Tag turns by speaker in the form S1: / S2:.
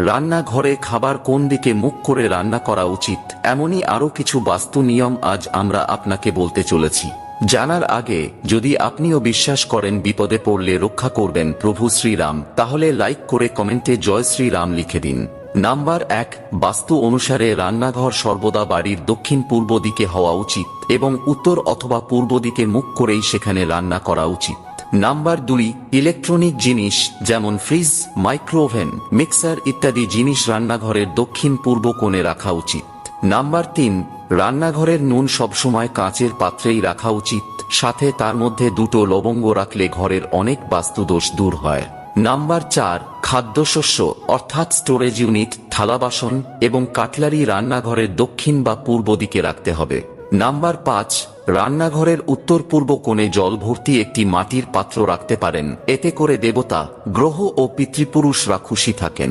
S1: রান্নাঘরে খাবার কোন দিকে মুখ করে রান্না করা উচিত, এমনই আরো কিছু বাস্তু নিয়ম আজ আমরা আপনাকে বলতে চলেছি। জানার আগে যদি আপনিও বিশ্বাস করেন বিপদে পড়লে রক্ষা করবেন প্রভু শ্রীরাম, তাহলে লাইক করে কমেন্টে জয় শ্রীরাম লিখে দিন। নাম্বার 1, বাস্তু অনুসারে রান্নাঘর সর্বদা বাড়ির দক্ষিণ পূর্ব দিকে হওয়া উচিত এবং উত্তর অথবা পূর্ব দিকে মুখ করেই সেখানে রান্না করা উচিত। নাম্বার 2, ইলেকট্রনিক জিনিস যেমন ফ্রিজ, মাইক্রোওভেন, মিক্সার ইত্যাদি জিনিস রান্নাঘরের দক্ষিণ পূর্ব কোণে রাখা উচিত। নাম্বার 3, রান্নাঘরের নুন সবসময় কাঁচের পাত্রেই রাখা উচিত, সাথে তার মধ্যে 2টো লবঙ্গ রাখলে ঘরের অনেক বাস্তুদোষ দূর হয়। নাম্বার 4, খাদ্যশস্য অর্থাৎ স্টোরেজ ইউনিট, থালা বাসন এবং কাটলারি রান্নাঘরের দক্ষিণ বা পূর্ব দিকে রাখতে হবে। নাম্বার 5, রান্নাঘরের উত্তর পূর্ব কোণে জল ভর্তি একটি মাটির পাত্র রাখতে পারেন, এতে করে দেবতা, গ্রহ ও পিতৃপুরুষরা খুশি থাকেন।